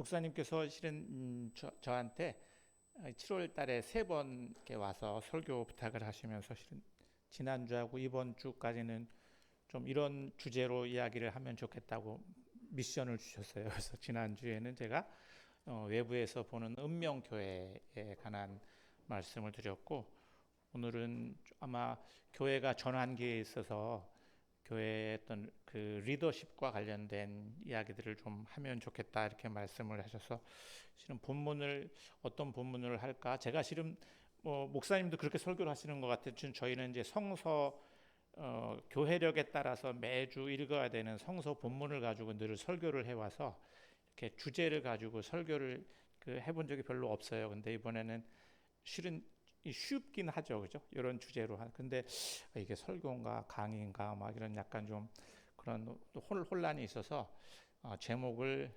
목사님께서 실은 저한테 7월 달에 3번 이렇게 와서 설교 부탁을 하시면서 실은 지난주하고 이번 주까지는 좀 이런 주제로 이야기를 하면 좋겠다고 미션을 주셨어요. 그래서 지난주에는 제가 외부에서 보는 은명교회에 관한 말씀을 드렸고, 오늘은 아마 교회가 전환기에 있어서 교회의 어떤 그 리더십과 관련된 이야기들을 좀 하면 좋겠다 이렇게 말씀을 하셔서, 실은 어떤 본문을 할까, 제가 실은 목사님도 그렇게 설교를 하시는 것 같아요. 저희는 이제 성서 교회력에 따라서 매주 읽어야 되는 성서 본문을 가지고 늘 설교를 해와서 이렇게 주제를 가지고 설교를 해본 적이 별로 없어요. 근데 이번에는 실은 쉽긴 하죠, 그죠? 이런 주제로 근데 이게 설교인가 강의인가 막 이런 약간 좀 그런 혼란이 있어서 제목을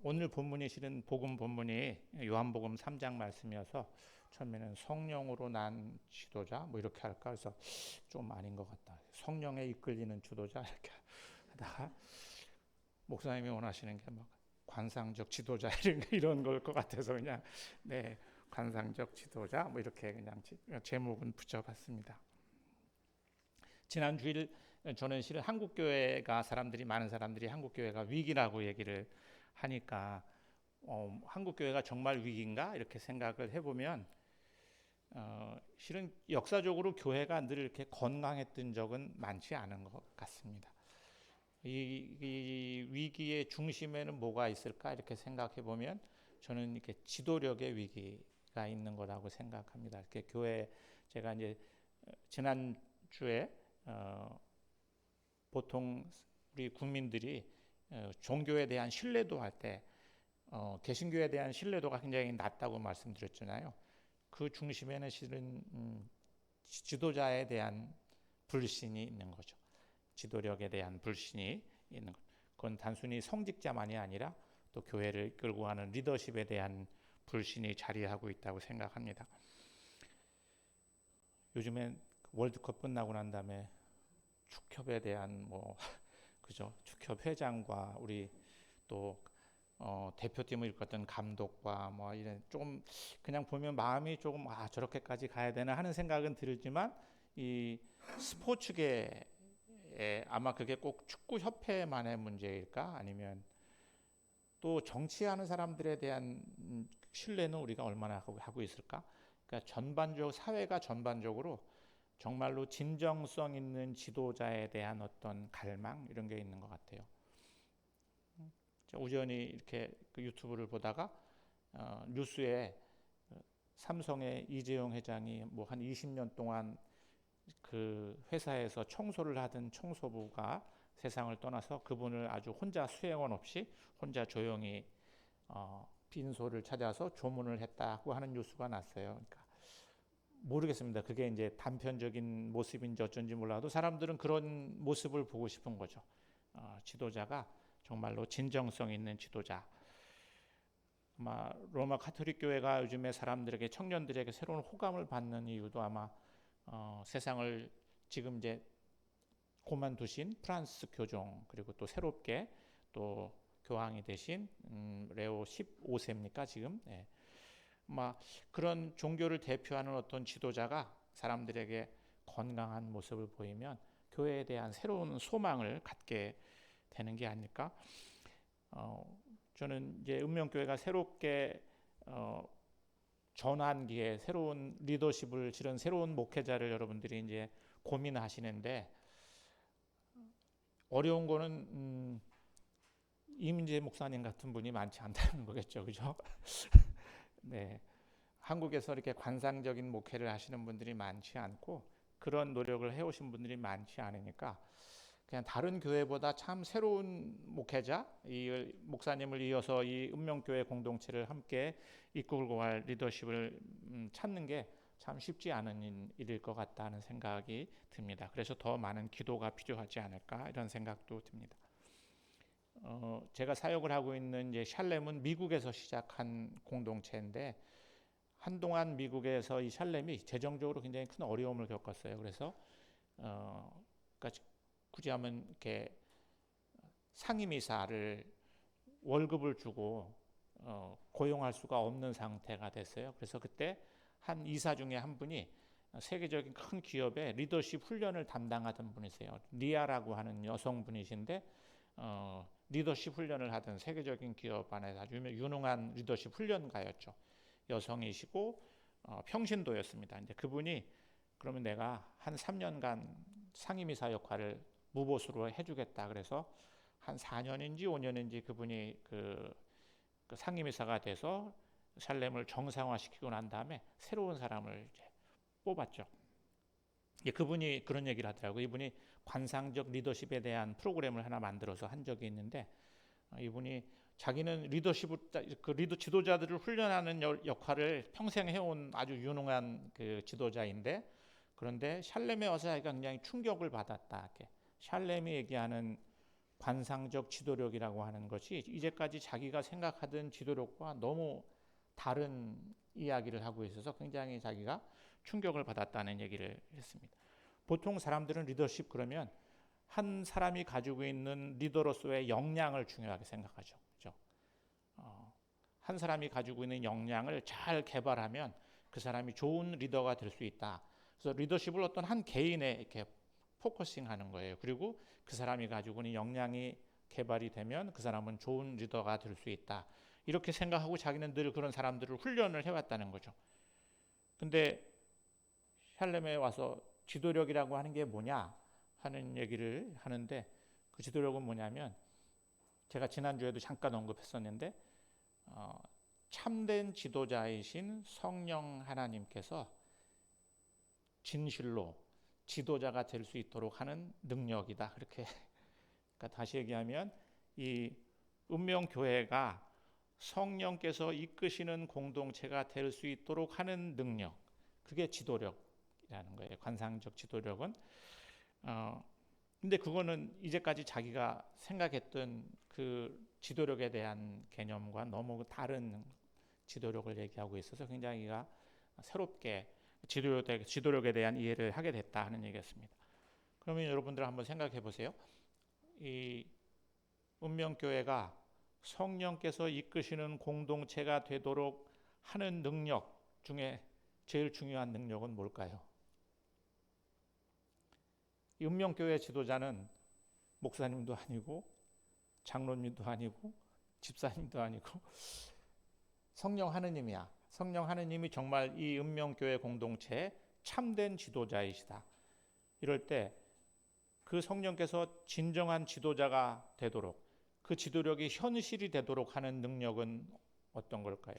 오늘 본문이 실은 복음 본문이 요한복음 3장 말씀이어서 처음에는 성령으로 난 지도자 뭐 이렇게 할까, 그래서 좀 아닌 것 같다. 성령에 이끌리는 지도자 이렇게 하다가 목사님이 원하시는 게 막 관상적 지도자 이런 걸 것 같아서 그냥 네, 관상적 지도자 뭐 이렇게 그냥 제목은 붙여봤습니다. 지난 주일 저는 실은 많은 사람들이 한국 교회가 위기라고 얘기를 하니까 한국 교회가 정말 위기인가 이렇게 생각을 해보면 실은 역사적으로 교회가 늘 이렇게 건강했던 적은 많지 않은 것 같습니다. 이 위기의 중심에는 뭐가 있을까 이렇게 생각해 보면 저는 이렇게 지도력의 위기가 있는 거라고 생각합니다. 이렇게 교회, 제가 이제 지난 주에 보통 우리 국민들이 종교에 대한 신뢰도 할 때 개신교에 대한 신뢰도가 굉장히 낮다고 말씀드렸잖아요. 그 중심에는 실은 지도자에 대한 불신이 있는 거죠. 지도력에 대한 불신이 있는 것. 그건 단순히 성직자만이 아니라 또 교회를 이끌고 가는 리더십에 대한 불신이 자리하고 있다고 생각합니다. 요즘엔 월드컵 끝나고 난 다음에 축협에 대한 그죠? 축협 회장과 우리 또 대표팀을 이끌었던 감독과 이런 좀 그냥 보면 마음이 조금 저렇게까지 가야 되나 하는 생각은 들지만, 이 스포츠계에 아마 그게 꼭 축구 협회만의 문제일까, 아니면 또 정치하는 사람들에 대한 신뢰는 우리가 얼마나 하고 있을까? 그러니까 사회가 전반적으로 정말로 진정성 있는 지도자에 대한 어떤 갈망 이런 게 있는 것 같아요. 우연히 이렇게 유튜브를 보다가 뉴스에 삼성의 이재용 회장이 한 20년 동안 그 회사에서 청소를 하던 청소부가 세상을 떠나서 그분을 아주 혼자 수행원 없이 혼자 조용히 빈소를 찾아서 조문을 했다고 하는 뉴스가 났어요. 그러니까 모르겠습니다. 그게 이제 단편적인 모습인지 어쩐지 몰라도 사람들은 그런 모습을 보고 싶은 거죠. 지도자가 정말로 진정성 있는 지도자. 아마 로마 가톨릭 교회가 요즘에 청년들에게 새로운 호감을 받는 이유도 아마 세상을 지금 이제 고만두신 프란스 교종, 그리고 또 새롭게 또 교황이 되신 레오 15세입니까 지금? 네. 그런 종교를 대표하는 어떤 지도자가 사람들에게 건강한 모습을 보이면 교회에 대한 새로운 소망을 갖게 되는 게 아닐까? 저는 이제 은명교회가 새롭게 전환기에 새로운 리더십을 실은 새로운 목회자를 여러분들이 이제 고민하시는데, 어려운 거는 이민재 목사님 같은 분이 많지 않다는 거겠죠, 그죠? 네, 한국에서 이렇게 관상적인 목회를 하시는 분들이 많지 않고 그런 노력을 해오신 분들이 많지 않으니까 그냥 다른 교회보다 참 새로운 목회자, 이 목사님을 이어서 이 은명교회 공동체를 함께 이끌고 갈 리더십을 찾는 게 참 쉽지 않은 일일 것 같다는 생각이 듭니다. 그래서 더 많은 기도가 필요하지 않을까 이런 생각도 듭니다. 제가 사역을 하고 있는 이제 샬렘은 미국에서 시작한 공동체인데, 한동안 미국에서 이 샬렘이 재정적으로 굉장히 큰 어려움을 겪었어요. 그래서 그러니까 굳이 하면 이렇게 상임이사를 월급을 주고 고용할 수가 없는 상태가 됐어요. 그래서 그때 한 이사 중에 한 분이 세계적인 큰 기업의 리더십 훈련을 담당하던 분이세요. 리아라고 하는 여성분이신데 리더십 훈련을 하던 세계적인 기업 안에서 아주 유능한 리더십 훈련가였죠. 여성이시고 평신도였습니다. 이제 그분이 그러면 내가 한 3년간 상임이사 역할을 무보수로 해주겠다. 그래서 한 4년인지 5년인지 그분이 그 상임이사가 돼서 샬렘을 정상화시키고 난 다음에 새로운 사람을 이제 뽑았죠. 그분이 그런 얘기를 하더라고요. 이분이 관상적 리더십에 대한 프로그램을 하나 만들어서 한 적이 있는데 이분이 자기는 리더 지도자들을 훈련하는 역할을 평생 해온 아주 유능한 그 지도자인데 그런데 샬렘에 와서 자기가 굉장히 충격을 받았다. 샬렘이 얘기하는 관상적 지도력이라고 하는 것이 이제까지 자기가 생각하던 지도력과 너무 다른 이야기를 하고 있어서 굉장히 자기가 충격을 받았다는 얘기를 했습니다. 보통 사람들은 리더십 그러면 한 사람이 가지고 있는 리더로서의 역량을 중요하게 생각하죠. 그렇죠? 한 사람이 가지고 있는 역량을 잘 개발하면 그 사람이 좋은 리더가 될 수 있다. 그래서 리더십을 어떤 한 개인에 이렇게 포커싱하는 거예요. 그리고 그 사람이 가지고 있는 역량이 개발이 되면 그 사람은 좋은 리더가 될 수 있다. 이렇게 생각하고 자기는 늘 그런 사람들을 훈련을 해왔다는 거죠. 근데 샬렘에 와서 지도력이라고 하는 게 뭐냐 하는 얘기를 하는데 그 지도력은 뭐냐면 제가 지난주에도 잠깐 언급했었는데 참된 지도자이신 성령 하나님께서 진실로 지도자가 될 수 있도록 하는 능력이다. 그렇게 그러니까 다시 얘기하면 이 운명교회가 성령께서 이끄시는 공동체가 될 수 있도록 하는 능력, 그게 지도력이라는 거예요. 관상적 지도력은. 근데 그거는 이제까지 자기가 생각했던 그 지도력에 대한 개념과 너무 다른 지도력을 얘기하고 있어서 굉장히 새롭게 지도력에 대한 이해를 하게 됐다 하는 얘기였습니다. 그러면 여러분들 한번 생각해 보세요. 이 운명교회가 성령께서 이끄시는 공동체가 되도록 하는 능력 중에 제일 중요한 능력은 뭘까요? 이 운명교회 지도자는 목사님도 아니고 장로님도 아니고 집사님도 아니고 성령 하느님이야. 성령 하느님이 정말 이 운명교회 공동체의 참된 지도자이시다. 이럴 때 그 성령께서 진정한 지도자가 되도록 그 지도력이 현실이 되도록 하는 능력은 어떤 걸까요?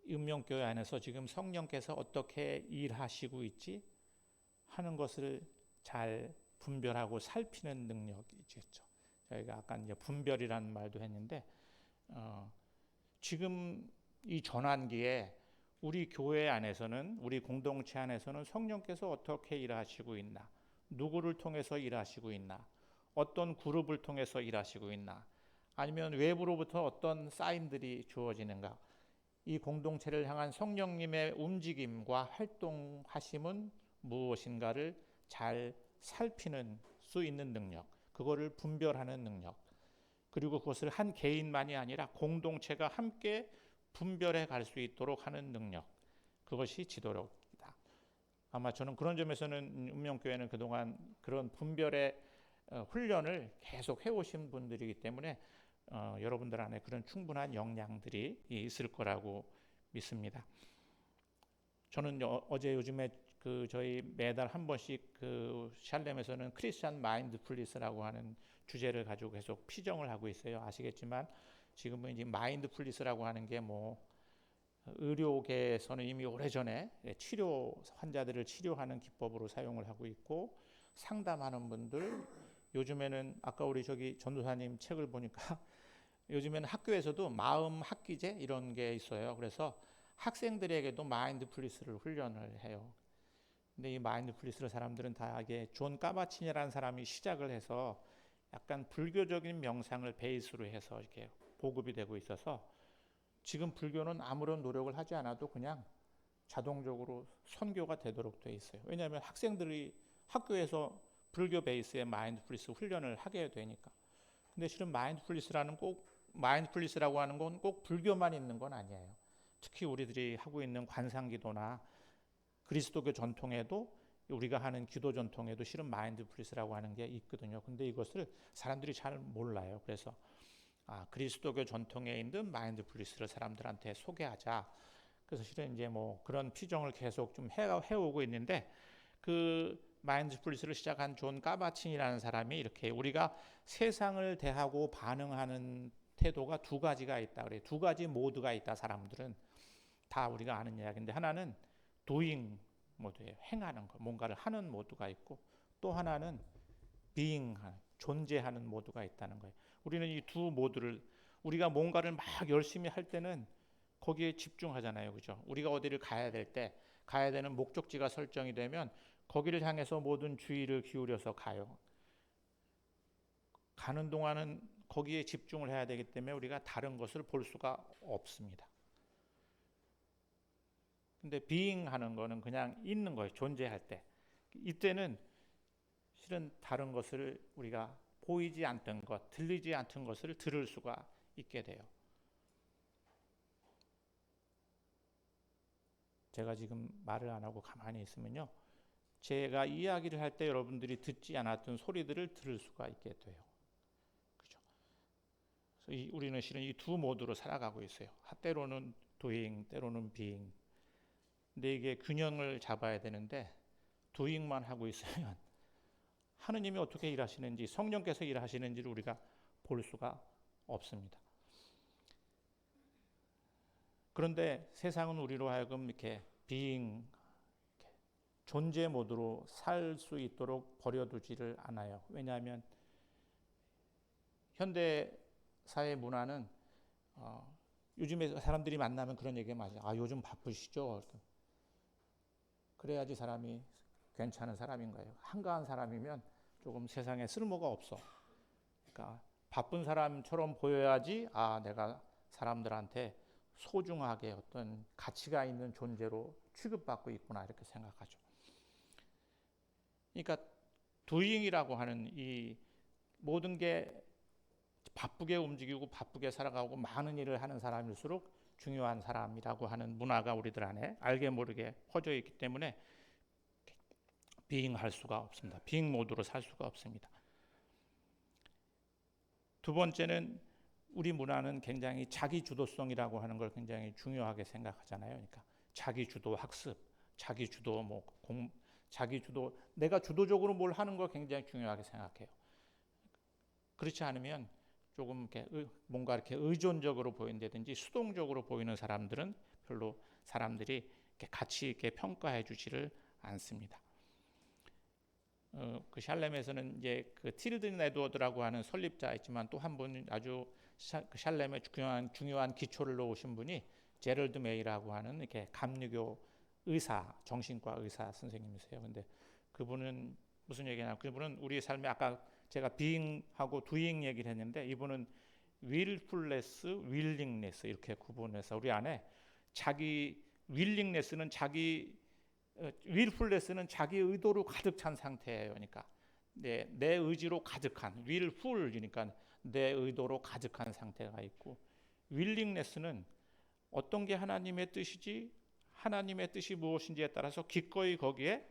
운명교회 안에서 지금 성령께서 어떻게 일하시고 있지 하는 것을 잘 분별하고 살피는 능력이겠죠. 저희가 아까 이제 분별이라는 말도 했는데 지금 이 전환기에 우리 교회 안에서는 우리 공동체 안에서는 성령께서 어떻게 일하시고 있나, 누구를 통해서 일하시고 있나, 어떤 그룹을 통해서 일하시고 있나, 아니면 외부로부터 어떤 사인들이 주어지는가, 이 공동체를 향한 성령님의 움직임과 활동하심은 무엇인가를 잘 살피는 수 있는 능력, 그거를 분별하는 능력, 그리고 그것을 한 개인만이 아니라 공동체가 함께 분별해 갈 수 있도록 하는 능력, 그것이 지도력이다. 아마 저는 그런 점에서는 운명교회는 그동안 그런 분별의 훈련을 계속 해오신 분들이기 때문에 여러분들 안에 그런 충분한 역량들이 있을 거라고 믿습니다. 저는 요즘에 저희 매달 한 번씩 샬렘에서는 크리스천 마인드풀리스라고 하는 주제를 가지고 계속 피정을 하고 있어요. 아시겠지만 지금은 이제 마인드풀리스라고 하는 게 의료계에서는 이미 오래전에 환자들을 치료하는 기법으로 사용을 하고 있고 상담하는 분들 요즘에는 아까 우리 전도사님 책을 보니까 요즘에는 학교에서도 마음 학기제 이런 게 있어요. 그래서 학생들에게도 마인드풀리스를 훈련을 해요. 근데 이 마인드풀리스를 사람들은 다 이게 존 까바치니라는 사람이 시작을 해서 약간 불교적인 명상을 베이스로 해서 이렇게 보급이 되고 있어서 지금 불교는 아무런 노력을 하지 않아도 그냥 자동적으로 선교가 되도록 돼 있어요. 왜냐하면 학생들이 학교에서 불교 베이스의 마인드풀리스 훈련을 하게 되니까. 근데 실은 마인드풀리스라고 하는 건 꼭 불교만 있는 건 아니에요. 특히 우리들이 하고 있는 관상기도나 그리스도교 전통에도, 우리가 하는 기도 전통에도 실은 마인드풀리스라고 하는 게 있거든요. 근데 이것을 사람들이 잘 몰라요. 그래서 그리스도교 전통에 있는 마인드풀리스를 사람들한테 소개하자. 그래서 실은 이제 뭐 그런 피정을 계속 좀 해오고 있는데, 그 마인드풀리스를 시작한 존 까바친이라는 사람이 이렇게 우리가 세상을 대하고 반응하는 태도가 두 가지가 있다 그래요. 두 가지 모드가 있다. 사람들은 다 우리가 아는 이야기인데, 하나는 doing 모드예요. 행하는 거, 뭔가를 하는 모드가 있고, 또 하나는 being, 존재하는 모드가 있다는 거예요. 우리는 이 두 모드를, 우리가 뭔가를 막 열심히 할 때는 거기에 집중하잖아요. 그죠? 우리가 어디를 가야 될 때, 가야 되는 목적지가 설정이 되면 거기를 향해서 모든 주의를 기울여서 가요. 가는 동안은 거기에 집중을 해야 되기 때문에 우리가 다른 것을 볼 수가 없습니다. 근데 being 하는 거는 그냥 있는 거예요. 존재할 때. 이때는 실은 다른 것을, 우리가 보이지 않던 것, 들리지 않던 것을 들을 수가 있게 돼요. 제가 지금 말을 안 하고 가만히 있으면요, 제가 이야기를 할 때 여러분들이 듣지 않았던 소리들을 들을 수가 있게 돼요. 그죠? 그래서 우리는 실은 이 두 모드로 살아가고 있어요. 때로는 doing, 때로는 being. 근데 이게 균형을 잡아야 되는데, doing만 하고 있으면 하느님이 어떻게 일하시는지, 성령께서 일하시는지를 우리가 볼 수가 없습니다. 그런데 세상은 우리로 하여금 이렇게 being, 존재 모드로 살 수 있도록 버려두지를 않아요. 왜냐하면 현대 사회 문화는 요즘에 사람들이 만나면 그런 얘기 많이 해요. 요즘 바쁘시죠? 그래야지 사람이 괜찮은 사람인 거예요. 한가한 사람이면 조금 세상에 쓸모가 없어. 그러니까 바쁜 사람처럼 보여야지 내가 사람들한테 소중하게 어떤 가치가 있는 존재로 취급받고 있구나, 이렇게 생각하죠. 그러니까 doing이라고 하는 이 모든 게 바쁘게 움직이고 바쁘게 살아가고 많은 일을 하는 사람일수록 중요한 사람이라고 하는 문화가 우리들 안에 알게 모르게 퍼져 있기 때문에 being 할 수가 없습니다. being 모드로 살 수가 없습니다. 두 번째는, 우리 문화는 굉장히 자기 주도성이라고 하는 걸 굉장히 중요하게 생각하잖아요. 그러니까 자기 주도 학습, 자기 주도 자기 주도, 내가 주도적으로 뭘 하는 걸 굉장히 중요하게 생각해요. 그렇지 않으면 조금 이렇게 뭔가 이렇게 의존적으로 보인다든지 수동적으로 보이는 사람들은 별로 사람들이 이렇게 가치 있게 평가해 주지를 않습니다. 그 샬렘에서는 이제 그 틸든 에드워드라고 하는 설립자 있지만, 또 한 분 아주 샬렘의 중요한 기초를 놓으신 분이 제럴드 메이라고 하는 이렇게 감리교 의사, 정신과 의사 선생님이세요. 근데 그분은 무슨 얘기냐면, 그분은 우리 삶에, 아까 제가 being하고 doing 얘기를 했는데, 이분은 willfulness, willingness 이렇게 구분해서 우리 안에 자기 willingness는 willfulness는 자기 의도로 가득 찬 상태예요. 그러니까 내 의지로 가득한, willful이니까 내 의도로 가득한 상태가 있고, willingness는 어떤 게 하나님의 뜻이지, 하나님의 뜻이 무엇인지에 따라서 기꺼이 거기에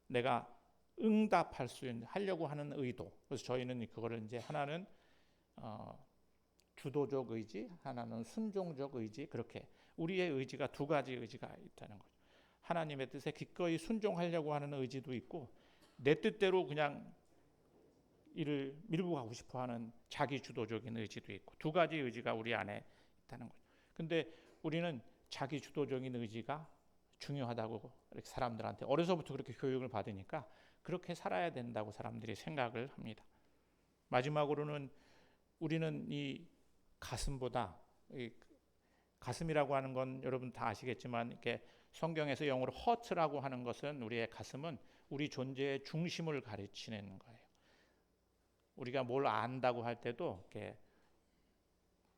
내가 응답할 수 있는, 하려고 하는 의도. 그래서 저희는 그거를 이제 하나는 주도적 의지, 하나는 순종적 의지, 그렇게 우리의 의지가 두 가지 의지가 있다는 거죠. 하나님의 뜻에 기꺼이 순종하려고 하는 의지도 있고, 내 뜻대로 그냥 일을 밀고 가고 싶어하는 자기 주도적인 의지도 있고, 두 가지 의지가 우리 안에 있다는 거죠. 근데 우리는 자기 주도적인 의지가 중요하다고 이렇게 사람들한테 어려서부터 그렇게 교육을 받으니까 그렇게 살아야 된다고 사람들이 생각을 합니다. 마지막으로는, 우리는 이 가슴보다, 이 가슴이라고 하는 건 여러분 다 아시겠지만, 이렇게 성경에서 영어로 heart라고 하는 것은, 우리의 가슴은 우리 존재의 중심을 가르치는 거예요. 우리가 뭘 안다고 할 때도 이렇게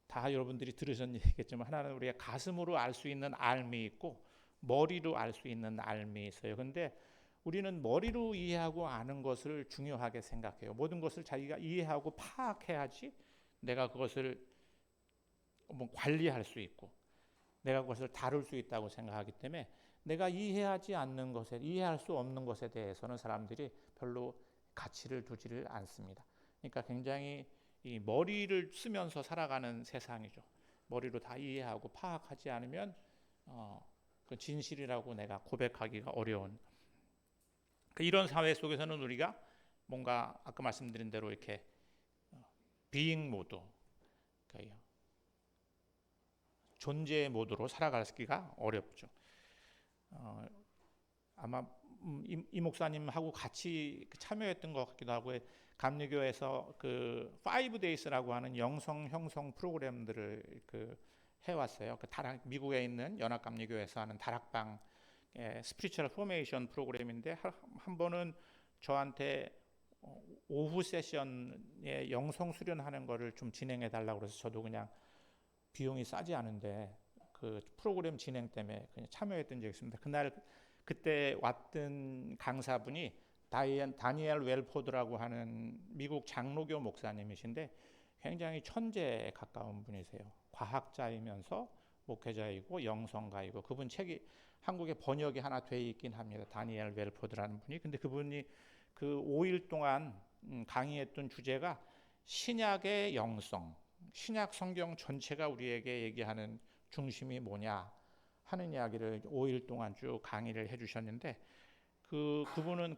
다 여러분들이 들으셨겠지만, 하나는 우리의 가슴으로 알 수 있는 알미 있고, 머리로 알 수 있는 알미 있어요. 근데 우리는 머리로 이해하고 아는 것을 중요하게 생각해요. 모든 것을 자기가 이해하고 파악해야지 내가 그것을 뭐 관리할 수 있고 내가 그것을 다룰 수 있다고 생각하기 때문에 내가 이해하지 않는 것에, 이해할 수 없는 것에 대해서는 사람들이 별로 가치를 두지를 않습니다. 그러니까 굉장히 이 머리를 쓰면서 살아가는 세상이죠. 머리로 다 이해하고 파악하지 않으면 그 진실이라고 내가 고백하기가 어려운 이런 사회 속에서는 우리가 뭔가 아까 말씀드린 대로 이렇게 비잉 모드, 그러니까 존재 모드로 살아가기가 어렵죠. 아마 이 목사님하고 같이 참여했던 것 같기도 하고 감리교에서 그 5days라고 하는 영성 형성 프로그램들을 해왔어요. 미국에 있는 연합감리교에서 하는 다락방 스피리추얼 포메이션 프로그램인데 한 번은 저한테 오후 세션에 영성 수련하는 거를 좀 진행해 달라고 그래서 저도 그냥 비용이 싸지 않은데 그 프로그램 진행 때문에 그냥 참여했던 적이 있습니다. 그때 왔던 강사분이 다니엘 웰포드라고 하는 미국 장로교 목사님이신데 굉장히 천재에 가까운 분이세요. 과학자이면서 목회자이고 영성가이고 그분 책이 한국에 번역이 하나 돼 있긴 합니다. 다니엘 웰포드라는 분이. 근데 그분이 그 5일 동안 강의했던 주제가 신약의 영성, 신약 성경 전체가 우리에게 얘기하는 중심이 뭐냐 하는 이야기를 5일 동안 쭉 강의를 해주셨는데 그분은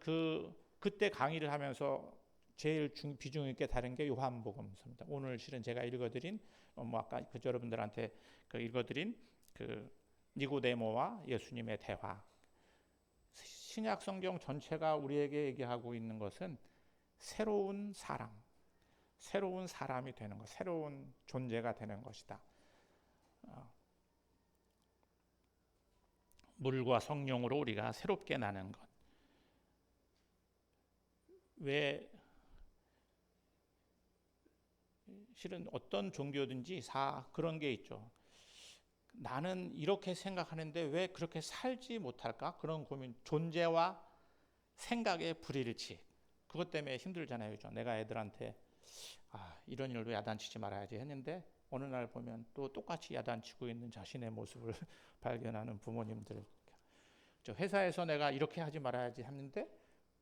그때 강의를 하면서 제일 비중 있게 다른 게 요한복음서입니다. 오늘 실은 제가 읽어드린 뭐 아까 여러분들한테 읽어드린 그 니고데모와 예수님의 대화. 신약 성경 전체가 우리에게 얘기하고 있는 것은 새로운 사람, 새로운 사람이 되는 것, 새로운 존재가 되는 것이다. 물과 성령으로 우리가 새롭게 나는 것. 왜 실은 어떤 종교든지 그런 게 있죠. 나는 이렇게 생각하는데 왜 그렇게 살지 못할까? 그런 고민, 존재와 생각의 불일치. 그것 때문에 힘들잖아요. 그죠? 내가 애들한테 이런 일도 야단치지 말아야지 했는데 어느 날 보면 또 똑같이 야단치고 있는 자신의 모습을 발견하는 부모님들. 회사에서 내가 이렇게 하지 말아야지 했는데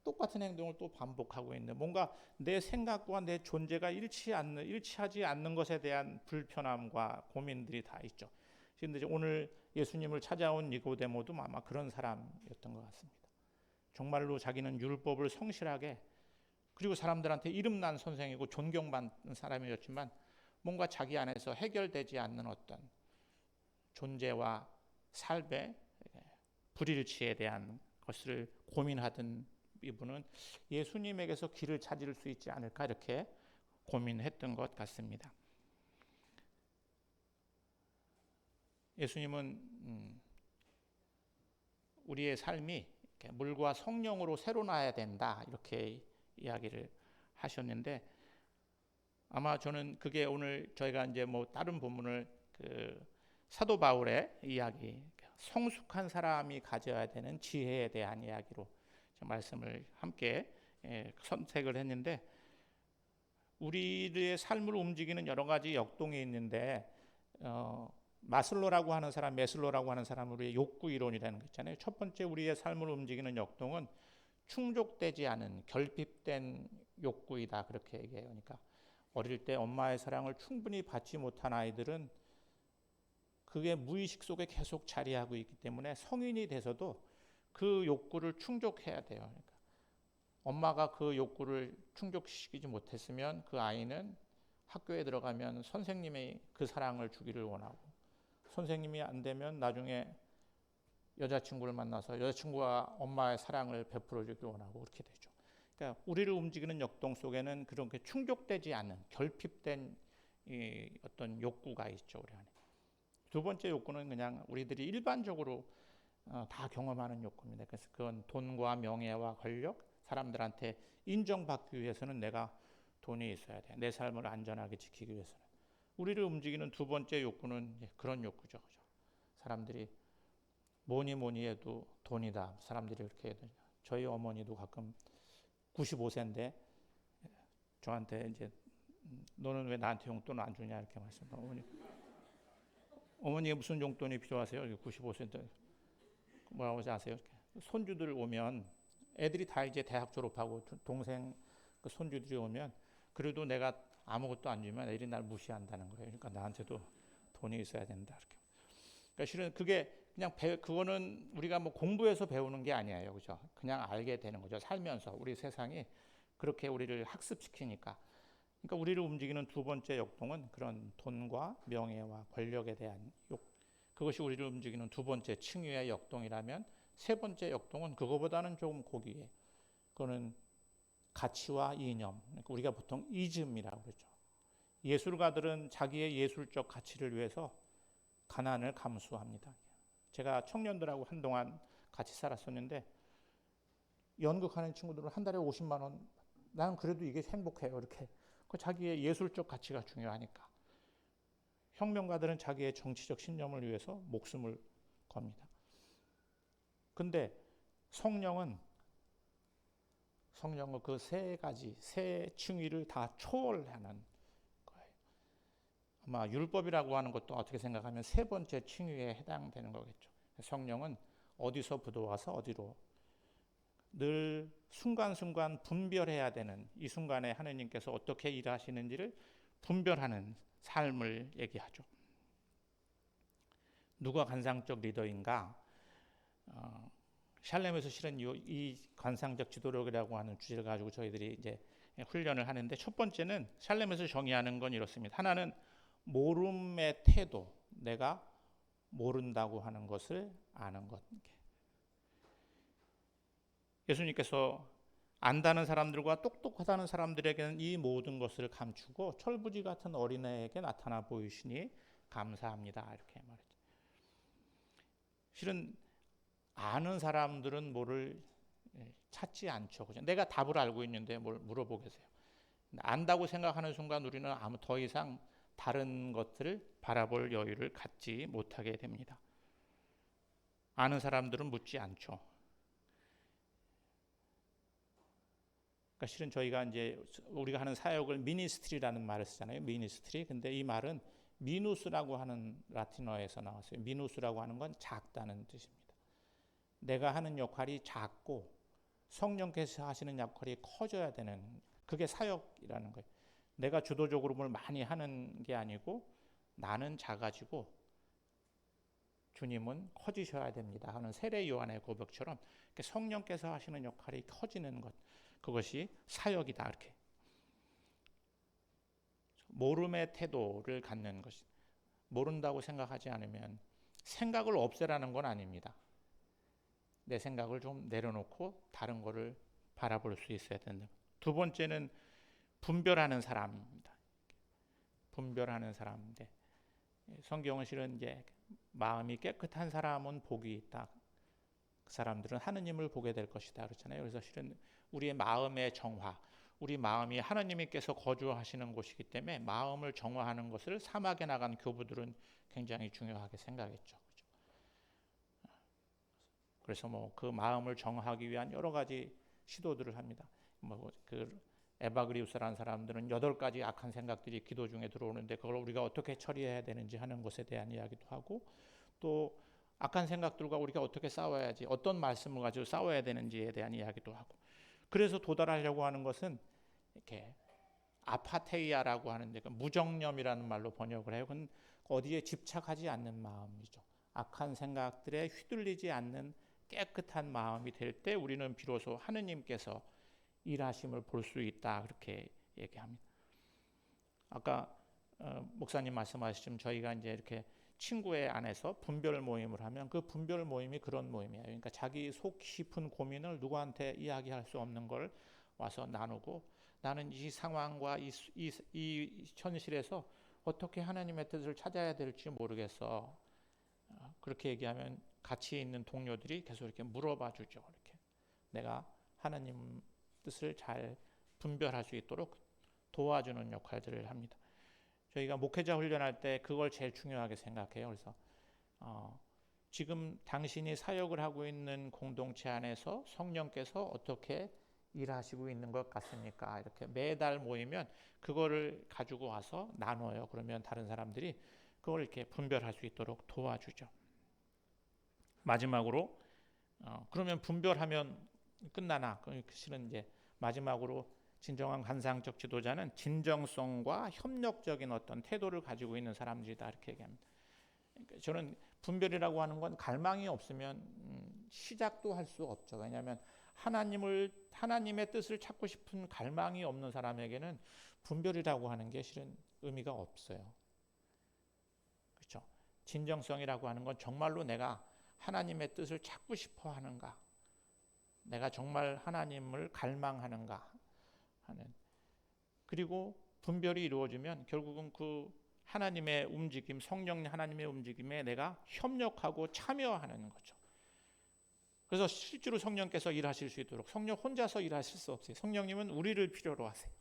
똑같은 행동을 또 반복하고 있는 뭔가 내 생각과 내 존재가 일치하지 않는 것에 대한 불편함과 고민들이 다 있죠. 그런데 오늘 예수님을 찾아온 니고데모도 아마 그런 사람이었던 것 같습니다. 정말로 자기는 율법을 성실하게 그리고 사람들한테 이름난 선생이고 존경받는 사람이었지만 뭔가 자기 안에서 해결되지 않는 어떤 존재와 삶의 불일치에 대한 것을 고민하던 이분은 예수님에게서 길을 찾을 수 있지 않을까 이렇게 고민했던 것 같습니다. 예수님은 우리의 삶이 물과 성령으로 새로 나야 된다 이렇게 이야기를 하셨는데 아마 저는 그게 오늘 저희가 이제 뭐 다른 본문을 사도 바울의 이야기 성숙한 사람이 가져야 되는 지혜에 대한 이야기로 말씀을 함께 선택을 했는데 우리의 삶을 움직이는 여러 가지 역동이 있는데 메슬로라고 하는 사람 우리의 욕구 이론이라는 거 있잖아요. 첫 번째 우리의 삶을 움직이는 역동은 충족되지 않은 결핍된 욕구이다 그렇게 얘기해요. 그러니까 어릴 때 엄마의 사랑을 충분히 받지 못한 아이들은 그게 무의식 속에 계속 자리하고 있기 때문에 성인이 돼서도 그 욕구를 충족해야 돼요. 그러니까 엄마가 그 욕구를 충족시키지 못했으면 그 아이는 학교에 들어가면 선생님이 그 사랑을 주기를 원하고 선생님이 안 되면 나중에 여자친구를 만나서 여자친구가 엄마의 사랑을 베풀어 주길 원하고 그렇게 되죠. 그러니까 우리를 움직이는 역동 속에는 그렇게 충족되지 않은 결핍된 어떤 욕구가 있죠. 우리 안에. 두 번째 욕구는 그냥 우리들이 일반적으로 다 경험하는 욕구입니다. 그래서 그건 돈과 명예와 권력, 사람들한테 인정받기 위해서는 내가 돈이 있어야 돼. 내 삶을 안전하게 지키기 위해서는. 우리를 움직이는 두 번째 욕구는 그런 욕구죠. 그죠? 사람들이 뭐니 뭐니 해도 돈이다. 사람들이 이렇게 해요. 저희 어머니도 가끔 95세인데 저한테 이제 너는 왜 나한테 용돈 안 주냐 이렇게 말씀하세요. 어머니가 무슨 용돈이 필요하세요? 95세인데 뭐라고 하지 아세요? 손주들 오면 애들이 다 이제 대학 졸업하고 동생 그 손주들이 오면 그래도 내가 아무것도 안 주면 애들이 날 무시한다는 거예요. 그러니까 나한테도 돈이 있어야 된다 이렇게. 그러니까 실은 그게 그냥 그거는 우리가 뭐 공부해서 배우는 게 아니에요, 그죠? 그냥 알게 되는 거죠. 살면서 우리 세상이 그렇게 우리를 학습시키니까. 그러니까 우리를 움직이는 두 번째 역동은 그런 돈과 명예와 권력에 대한 욕. 그것이 우리를 움직이는 두 번째 층위의 역동이라면 세 번째 역동은 그거보다는 조금 고귀해. 그거는 가치와 이념. 그러니까 우리가 보통 이즘이라고 그러죠. 예술가들은 자기의 예술적 가치를 위해서 가난을 감수합니다. 제가 청년들하고 한동안 같이 살았었는데 연극하는 친구들은 한 달에 50만 원, 나는 그래도 이게 행복해요. 이렇게 자기의 예술적 가치가 중요하니까. 혁명가들은 자기의 정치적 신념을 위해서 목숨을 겁니다. 근데 성령은 그 세 가지, 세 층위를 다 초월하는 거예요. 아마 율법이라고 하는 것도 어떻게 생각하면 세 번째 층위에 해당되는 거겠죠. 성령은 어디서 부도와서 어디로 늘 순간순간 분별해야 되는, 이 순간에 하느님께서 어떻게 일하시는지를 분별하는 삶을 얘기하죠. 누가 관상적 리더인가? 샬렘에서 실은 이 관상적 지도력이라고 하는 주제를 가지고 저희들이 이제 훈련을 하는데, 첫 번째는 샬렘에서 정의하는 건 이렇습니다. 하나는 모름의 태도, 내가 모른다고 하는 것을 아는 것. 예수님께서 안다는 사람들과 똑똑하다는 사람들에게는 이 모든 것을 감추고 철부지 같은 어린애에게 나타나 보이시니 감사합니다. 이렇게 말했죠. 실은 아는 사람들은 뭐를 찾지 않죠. 그죠? 내가 답을 알고 있는데 뭘 물어보겠어요. 안다고 생각하는 순간 우리는 아무 더 이상 다른 것들을 바라볼 여유를 갖지 못하게 됩니다. 아는 사람들은 묻지 않죠. 그러니까 실은 저희가 이제 우리가 하는 사역을 미니스트리라는 말을 쓰잖아요. 미니스트리. 근데 이 말은 미누스라고 하는 라틴어에서 나왔어요. 미누스라고 하는 건 작다는 뜻입니다. 내가 하는 역할이 작고 성령께서 하시는 역할이 커져야 되는, 그게 사역이라는 거예요. 내가 주도적으로 뭘 많이 하는 게 아니고 나는 작아지고 주님은 커지셔야 됩니다 하는 세례 요한의 고백처럼 성령께서 하시는 역할이 커지는 것, 그것이 사역이다. 이렇게 모름의 태도를 갖는 것이, 모른다고 생각하지 않으면 생각을 없애라는 건 아닙니다. 내 생각을 좀 내려놓고 다른 거를 바라볼 수 있어야 된다. 두 번째는 분별하는 사람입니다. 분별하는 사람인데, 성경은 실은 이제 마음이 깨끗한 사람은 복이 있다. 그 사람들은 하느님을 보게 될 것이다 그렇잖아요. 그래서 실은 우리의 마음의 정화, 우리 마음이 하나님께서 거주하시는 곳이기 때문에 마음을 정화하는 것을 사막에 나간 교부들은 굉장히 중요하게 생각했죠. 그래서 뭐 그 마음을 정화하기 위한 여러 가지 시도들을 합니다. 뭐 그 에바그리우스라는 사람들은 8가지 악한 생각들이 기도 중에 들어오는데 그걸 우리가 어떻게 처리해야 되는지 하는 것에 대한 이야기도 하고, 또 악한 생각들과 우리가 어떻게 싸워야지, 어떤 말씀을 가지고 싸워야 되는지에 대한 이야기도 하고, 그래서 도달하려고 하는 것은 이렇게 아파테이아라고 하는데 그 무정념이라는 말로 번역을 해요. 그건 어디에 집착하지 않는 마음이죠. 악한 생각들에 휘둘리지 않는 깨끗한 마음이 될 때 우리는 비로소 하느님께서 일하심을 볼 수 있다, 그렇게 얘기합니다. 아까 목사님 말씀하시지만 저희가 이제 이렇게 친구의 안에서 분별 모임을 하면 그 분별 모임이 그런 모임이에요. 그러니까 자기 속 깊은 고민을 누구한테 이야기할 수 없는 걸 와서 나누고, 나는 이 상황과 이 현실에서 어떻게 하나님의 뜻을 찾아야 될지 모르겠어. 그렇게 얘기하면 같이 있는 동료들이 계속 이렇게 물어봐 주죠. 이렇게 내가 하나님 뜻을 잘 분별할 수 있도록 도와주는 역할들을 합니다. 저희가 목회자 훈련할 때 그걸 제일 중요하게 생각해요. 그래서 지금 당신이 사역을 하고 있는 공동체 안에서 성령께서 어떻게 일하시고 있는 것 같습니까? 이렇게 매달 모이면 그거를 가지고 와서 나눠요. 그러면 다른 사람들이 그걸 이렇게 분별할 수 있도록 도와주죠. 마지막으로 그러면 분별하면 끝나나? 실은 이제 마지막으로 진정한 관상적 지도자는 진정성과 협력적인 어떤 태도를 가지고 있는 사람들이다 이렇게 얘기합니다. 그러니까 저는 분별이라고 하는 건 갈망이 없으면 시작도 할 수 없죠. 왜냐하면 하나님의 뜻을 찾고 싶은 갈망이 없는 사람에게는 분별이라고 하는 게 실은 의미가 없어요. 그렇죠? 진정성이라고 하는 건 정말로 내가 하나님의 뜻을 찾고 싶어 하는가, 내가 정말 하나님을 갈망하는가 하는. 그리고 분별이 이루어지면 결국은 그 하나님의 움직임, 성령 하나님의 움직임에 내가 협력하고 참여하는 거죠. 그래서 실제로 성령께서 일하실 수 있도록, 성령 혼자서 일하실 수 없어요. 성령님은 우리를 필요로 하세요.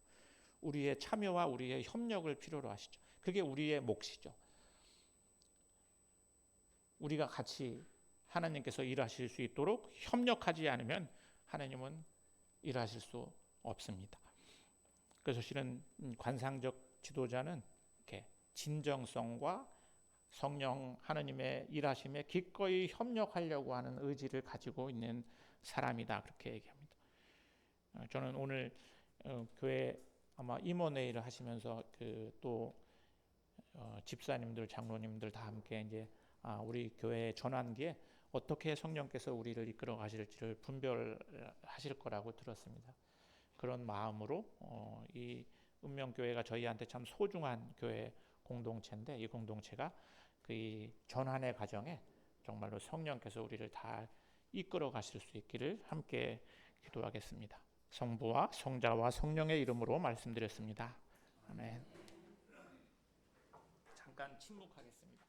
우리의 참여와 우리의 협력을 필요로 하시죠. 그게 우리의 몫이죠. 우리가 같이 하나님께서 일하실 수 있도록 협력하지 않으면 하나님은 일하실 수 없습니다. 그래서 실은 관상적 지도자는 이렇게 진정성과 성령 하나님의 일하심에 기꺼이 협력하려고 하는 의지를 가지고 있는 사람이다 그렇게 얘기합니다. 저는 오늘 교회 아마 임원회의를 하시면서 또 집사님들, 장로님들 다 함께 이제 우리 교회 전환기에 어떻게 성령께서 우리를 이끌어 가실지를 분별하실 거라고 들었습니다. 그런 마음으로 이 운명교회가 저희한테 참 소중한 교회 공동체인데, 이 공동체가 그 전환의 과정에 정말로 성령께서 우리를 다 이끌어 가실 수 있기를 함께 기도하겠습니다. 성부와 성자와 성령의 이름으로 말씀드렸습니다. 아멘. 잠깐 침묵하겠습니다.